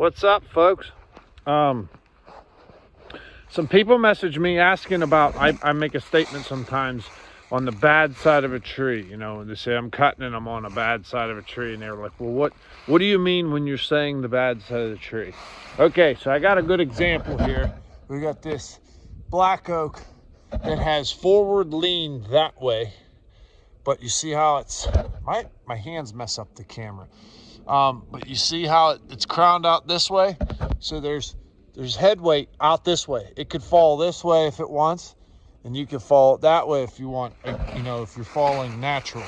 What's up, folks? Some people message me asking about, I make a statement sometimes on the bad side of a tree, you know, and they say I'm cutting and I'm on a bad side of a tree, and they're like, well, what do you mean when you're saying the bad side of the tree? Okay, so I got a good example here. We got this black oak that has forward lean that way, but you see how it's, my hands mess up the camera. But you see how it's crowned out this way? So there's head weight out this way. It could fall this way if it wants, and you can fall that way if you want, you know, if you're falling natural.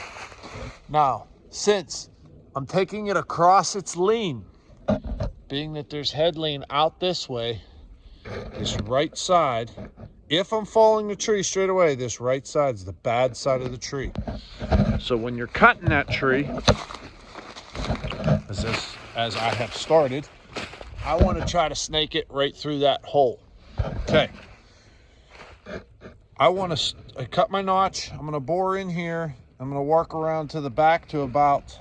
Now, since I'm taking it across its lean, being that there's head lean out this way, this right side, if I'm falling the tree straight away, this right side is the bad side of the tree. So when you're cutting that tree, as I have started, I want to try to snake it right through that hole. Okay. I cut my notch. I'm going to bore in here. I'm going to work around to the back to about,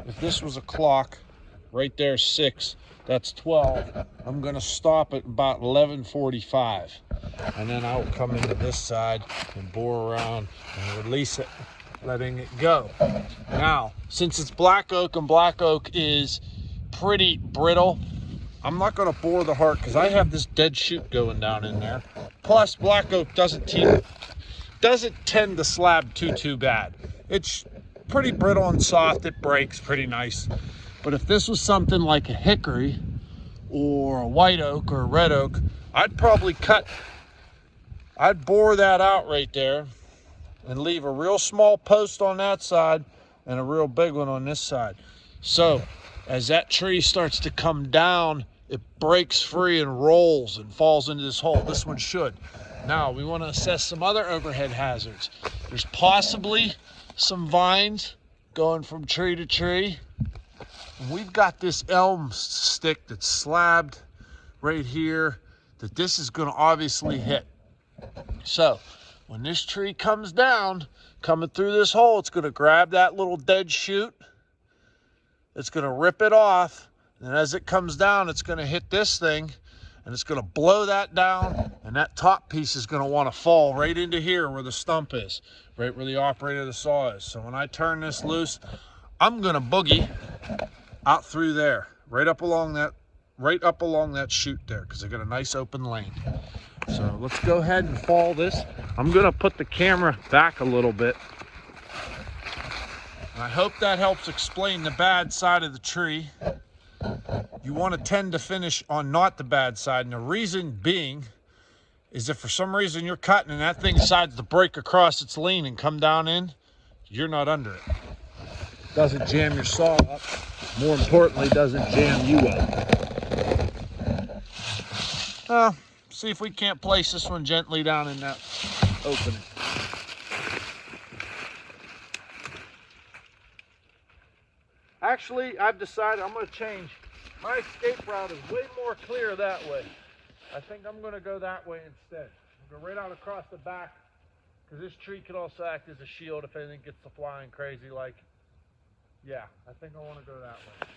if this was a clock, right there 6, that's 12. I'm going to stop at about 11:45. And then I'll come into this side and bore around and release it, letting it go. Now, since it's black oak and black oak is pretty brittle, I'm not going to bore the heart because I have this dead shoot going down in there. Plus, black oak doesn't tend to slab too bad. It's pretty brittle and soft. It breaks pretty nice. But if this was something like a hickory or a white oak or a red oak, I'd bore that out right there and leave a real small post on that side and a real big one on this side. So as that tree starts to come down, it breaks free and rolls and falls into this hole. This one should. Now we want to assess some other overhead hazards. There's possibly some vines going from tree to tree. And we've got this elm stick that's slabbed right here that this is going to obviously hit. So when this tree comes down, coming through this hole, it's going to grab that little dead shoot. It's going to rip it off. And as it comes down, it's going to hit this thing and it's going to blow that down. And that top piece is going to want to fall right into here where the stump is, right where the operator of the saw is. So when I turn this loose, I'm going to boogie out through there, right up along that chute there, because I got a nice open lane. So let's go ahead and fall this. I'm going to put the camera back a little bit. And I hope that helps explain the bad side of the tree. You want to tend to finish on not the bad side. And the reason being is if for some reason you're cutting and that thing decides to break across its lean and come down in, you're not under it. Doesn't jam your saw up. More importantly, doesn't jam you up. See if we can't place this one gently down in that opening. Actually, I've decided I'm going to change. My escape route is way more clear that way. I think I'm going to go that way instead. I'll go right out across the back, because this tree could also act as a shield if anything gets to flying crazy like. Yeah, I think I want to go that way.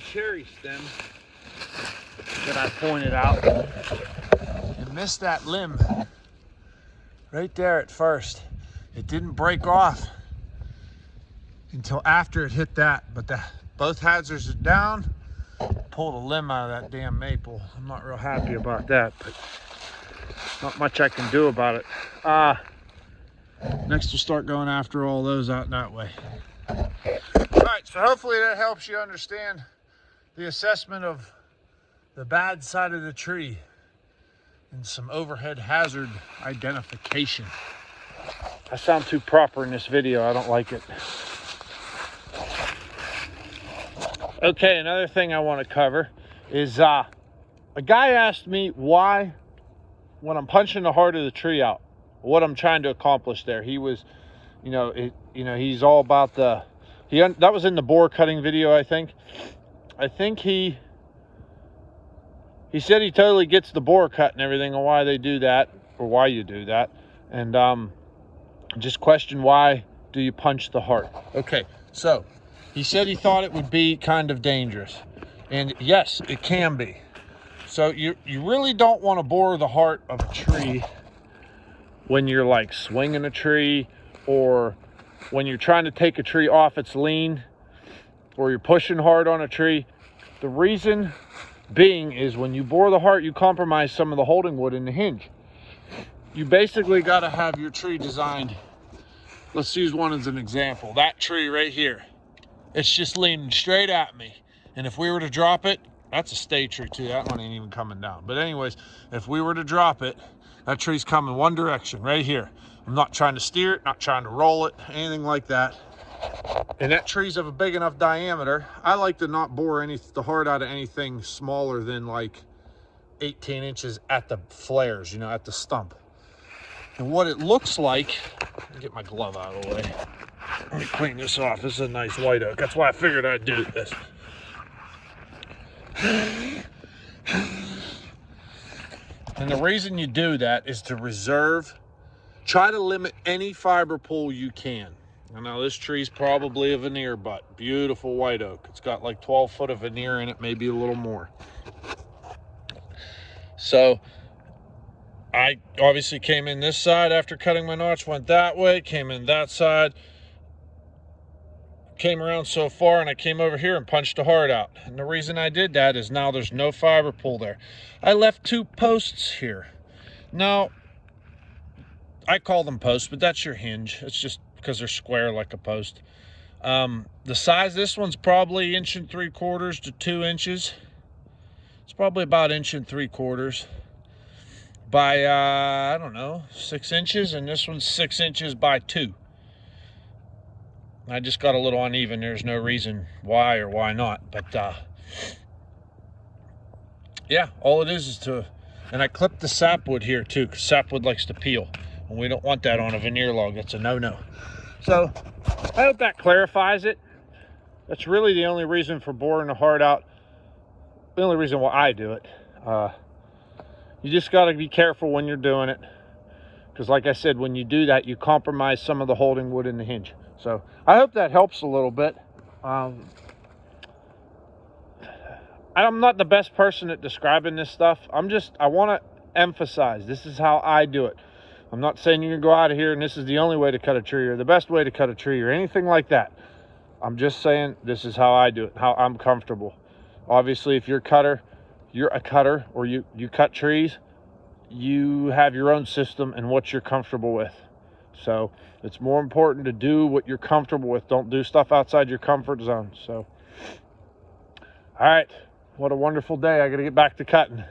cherry stem that I pointed out and missed that limb right there at first. It didn't break off until after it hit that, but both hazards are down. Pulled a limb out of that damn maple. I'm not real happy about that, but not much I can do about it. Next we'll start going after all those out that way. All right, so hopefully that helps you understand the assessment of the bad side of the tree and some overhead hazard identification. I sound too proper in this video. I don't like it. Okay, another thing I want to cover is a guy asked me why, when I'm punching the heart of the tree out, what I'm trying to accomplish there. He was, he's all about that was in the boar cutting video, I think. I think he said he totally gets the boar cut and everything and why they do that, or why you do that. And just question, why do you punch the heart? Okay, so he said he thought it would be kind of dangerous. And yes, it can be. So you really don't want to bore the heart of a tree when you're like swinging a tree, or when you're trying to take a tree off its lean, or you're pushing hard on a tree. The reason being is when you bore the heart, you compromise some of the holding wood in the hinge. You basically got to have your tree designed. Let's use one as an example. That tree right here, it's just leaning straight at me. And if we were to drop it, that's a stay tree too. That one ain't even coming down. But anyways, if we were to drop it, that tree's coming one direction right here. I'm not trying to steer it, not trying to roll it, anything like that. And that tree's of a big enough diameter. I like to not bore the heart out of anything smaller than like 18 inches at the flares, at the stump. And what it looks like, let me get my glove out of the way. Let me clean this off. This is a nice white oak. That's why I figured I'd do this. And the reason you do that is to try to limit any fiber pull you can. Now this tree's probably a veneer butt. Beautiful white oak. It's got like 12 foot of veneer in it, maybe a little more. So I obviously came in this side after cutting my notch, went that way, came in that side, came around so far, and I came over here and punched the heart out. And the reason I did that is now there's no fiber pull there. I left 2 posts here. Now, I call them posts, but that's your hinge. It's just because they're square like a post. The size, this one's probably 1 3/4 to 2 inches. It's probably about 1 3/4 by, I don't know, 6 inches. And this one's 6 inches by 2. I just got a little uneven. There's no reason why or why not. But, yeah, all it is to, and I clipped the sapwood here too, because sapwood likes to peel. And we don't want that on a veneer log. That's a no-no. So I hope that clarifies it. That's really the only reason for boring the heart out. The only reason why I do it. You just got to be careful when you're doing it. Because like I said, when you do that, you compromise some of the holding wood in the hinge. So I hope that helps a little bit. I'm not the best person at describing this stuff. I want to emphasize, this is how I do it. I'm not saying you're going to go out of here and this is the only way to cut a tree or the best way to cut a tree or anything like that. I'm just saying this is how I do it, how I'm comfortable. Obviously, if you're a cutter or you cut trees, you have your own system and what you're comfortable with. So it's more important to do what you're comfortable with. Don't do stuff outside your comfort zone. So, all right, what a wonderful day. I got to get back to cutting.